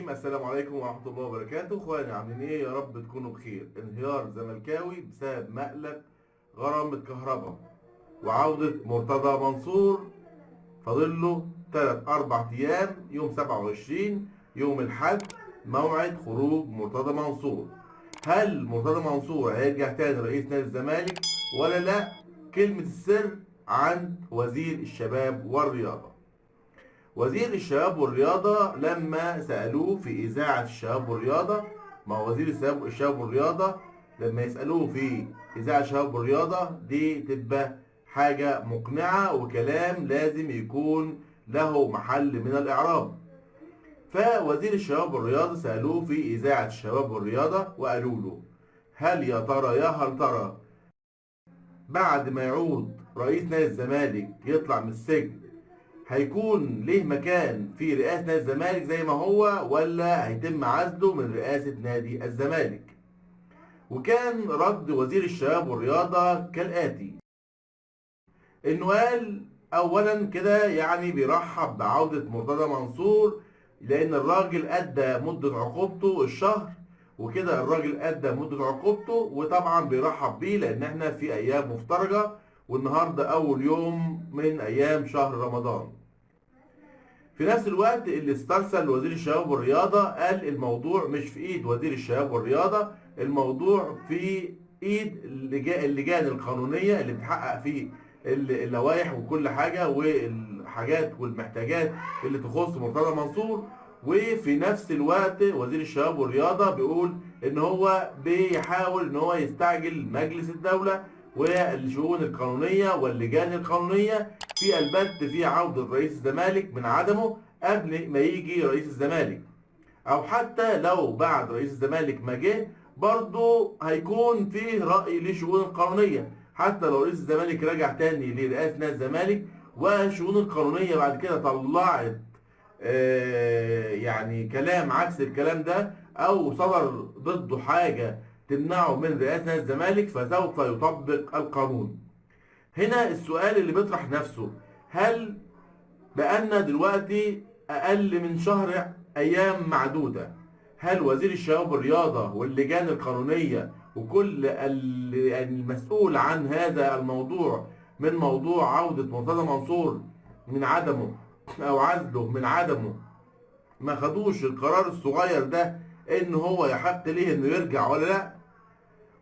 الرحيم. السلام عليكم ورحمة الله وبركاته. اخواني عاملين ايه؟ يا رب تكونوا بخير. انهيار زملكاوي بسبب مقلب غرامة كهرباء وعودة مرتضى منصور. فاضل له 3-4 ايام، يوم 27 يوم الحد موعد خروج مرتضى منصور. هل مرتضى منصور هيرجع تاني رئيس نادي الزمالك ولا لا؟ كلمة السر عند وزير الشباب والرياضة. وزير الشباب والرياضة لما سألوه في إذاعة الشباب والرياضة، ما هو وزير الشباب والرياضة لما يسألوه في إذاعة الشباب والرياضة دي تبقى حاجة مقنعة وكلام لازم يكون له محل من الإعراب. فوزير الشباب والرياضة سألوه في إذاعة الشباب والرياضة وقالوا له: هل يا ترى يا هل ترى بعد ما يعود رئيس نادي الزمالك يطلع من السجن هيكون ليه مكان في رئاسة نادي الزمالك زي ما هو، ولا هيتم عزله من رئاسة نادي الزمالك؟ وكان رد وزير الشباب والرياضة كالآتي: انه قال اولا كده يعني بيرحب بعودة مرتضى منصور لان الراجل ادى مدة عقوبته الشهر، وكده الراجل ادى مدة عقوبته، وطبعا بيرحب بيه لان احنا في ايام مفترجة والنهاردة اول يوم من ايام شهر رمضان. في نفس الوقت اللي استرسل وزير الشباب والرياضة قال الموضوع مش في ايد وزير الشباب والرياضة، الموضوع في ايد اللجان القانونية اللي بتحقق فيه اللوائح وكل حاجة والحاجات والمحتاجات اللي تخص مرتضى منصور. وفي نفس الوقت وزير الشباب والرياضة بيقول ان هو بيحاول ان هو يستعجل مجلس الدولة والشؤون القانونية واللجان القانونية في البت في عودة رئيس الزمالك من عدمه قبل ما يجي رئيس الزمالك، او حتى لو بعد رئيس الزمالك ما جه برضه هيكون فيه رأي للشؤون القانونية. حتى لو رئيس الزمالك رجع تاني لرئاسة نادي الزمالك والشؤون القانونية بعد كده طلعت يعني كلام عكس الكلام ده او صدر ضده حاجة تمنعه من رئاسة نادي الزمالك فسوف يطبق القانون. هنا السؤال اللي بيطرح نفسه: هل بقالنا دلوقتي اقل من شهر ايام معدودة، هل وزير الشباب والرياضة واللجان القانونية وكل المسؤول عن هذا الموضوع من موضوع عودة مرتضى منصور من عدمه او عزله من عدمه ما خدوش القرار الصغير ده ان هو يحق ليه انه يرجع ولا لا؟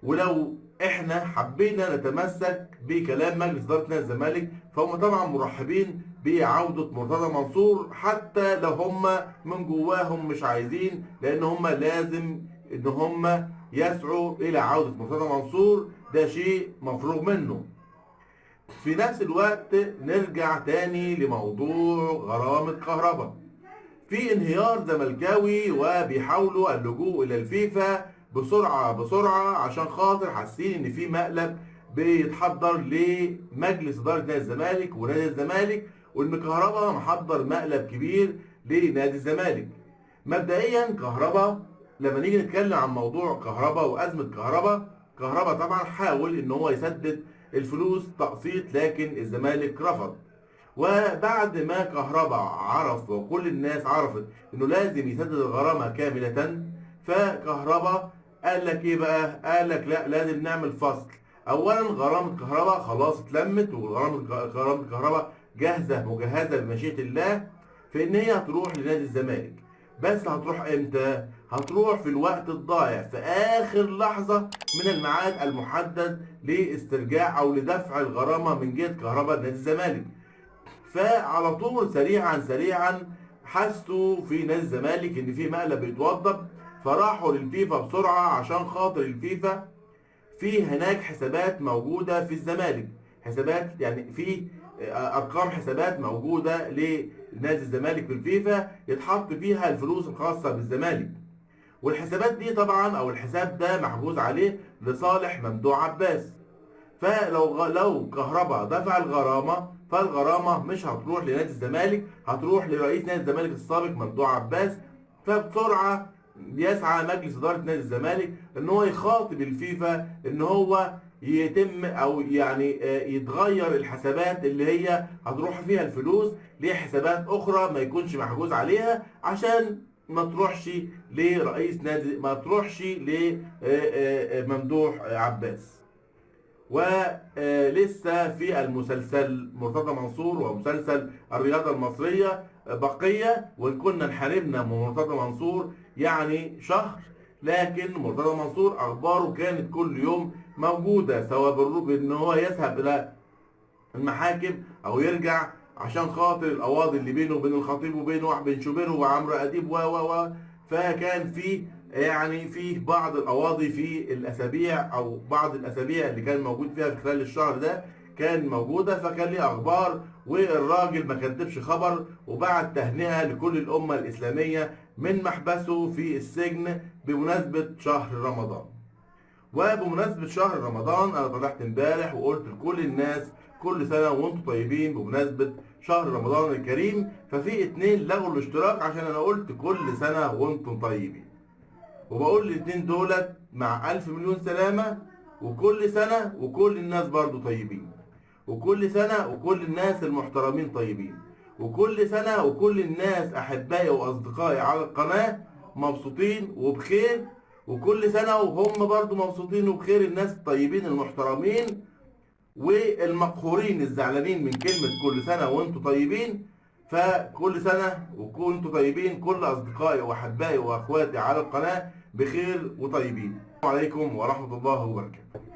ولو احنا حبينا نتمسك بكلام مجلس اداره نادي الزمالك فهم طبعا مرحبين بعوده مرتضى منصور، حتى لو هم من جواهم مش عايزين، لان هم لازم ان هم يسعوا الى عوده مرتضى منصور، ده شيء مفروغ منه. في نفس الوقت نرجع تاني لموضوع غرامة كهرباء. في انهيار زملكاوي وبيحاولوا اللجوء الى الفيفا بسرعه عشان خاطر حاسين ان في مقلب بيتحضر لمجلس اداره نادي الزمالك ونادي الزمالك، وان كهربا محضر مقلب كبير لنادي الزمالك. مبدئيا كهربا لما نيجي نتكلم عن موضوع كهربا وازمه كهربا طبعا حاول ان هو يسدد الفلوس تقسيط لكن الزمالك رفض. وبعد ما كهربا عرف وكل الناس عرفت انه لازم يسدد الغرامه كامله، فكهربا قال لك ايه بقى؟ قال لك لا، لازم نعمل فصل. اولا غرامه كهربا خلاص اتلمت، وغرامه كهربا جاهزه مجهزه بمشيئه الله في ان هي هتروح لنادي الزمالك. بس هتروح امتى؟ هتروح في الوقت الضايع في اخر لحظه من الميعاد المحدد لاسترجاع او لدفع الغرامه من جهه كهربا لنادي الزمالك. فعلى طول سريعا حسوا في نادي الزمالك ان في مقلب بيتوضب، فراحوا للفيفا بسرعه عشان خاطر الفيفا في هناك حسابات موجوده في الزمالك، حسابات يعني في ارقام حسابات موجوده لنادي الزمالك في الفيفا يتحط فيها الفلوس الخاصه بالزمالك. والحسابات دي طبعا او الحساب ده محجوز عليه لصالح ممدوح عباس. فلو كهربا دفع الغرامه فالغرامه مش هتروح لنادي الزمالك، هتروح لرئيس نادي الزمالك السابق ممدوح عباس. فبسرعه بيسعى مجلس اداره نادي الزمالك ان هو يخاطب الفيفا ان هو يتم او يعني يتغير الحسابات اللي هي هتروح فيها الفلوس لحسابات اخرى ما يكونش محجوز عليها، عشان ما تروحش لرئيس نادي، ما تروحش لممدوح عباس. ولسه في المسلسل مرتضى منصور ومسلسل الرياضة المصرية بقية، وإن كنا انحرمنا من مرتضى منصور يعني شهر، لكن مرتضى منصور أخباره كانت كل يوم موجودة، سواء بأن هو يذهب إلى المحاكم أو يرجع عشان خاطر القواضي اللي بينه وبين الخطيب وبينه بين شوبير وعمرو أديب فكان في يعني في بعض القواضي في الاسابيع او بعض الاسابيع اللي كان موجود فيها في خلال الشهر ده كان موجوده، فكان ليه اخبار، والراجل ما كدبش خبر وبعت تهنئه لكل الامه الاسلاميه من محبسه في السجن بمناسبه شهر رمضان. وبمناسبه شهر رمضان انا طلعت امبارح وقلت لكل الناس كل سنه وانتم طيبين بمناسبه شهر رمضان الكريم، ففي 2 لغوا الاشتراك عشان انا قلت كل سنه وانتم طيبين، وبقول الاتنين دولت مع 1000 مليون سلامة، وكل سنة وكل الناس برضو طيبين، وكل سنة وكل الناس المحترمين طيبين، وكل سنة وكل الناس أحبائي وأصدقائي على القناة مبسوطين وبخير، وكل سنة وهم برضو مبسوطين وبخير، الناس الطيبين المحترمين والمقهورين الزعلانين من كلمة كل سنة وانتم طيبين. فكل سنة وكنتم طيبين كل أصدقائي وأحبائي وأخواتي على القناة بخير وطيبين. السلام عليكم ورحمة الله وبركاته.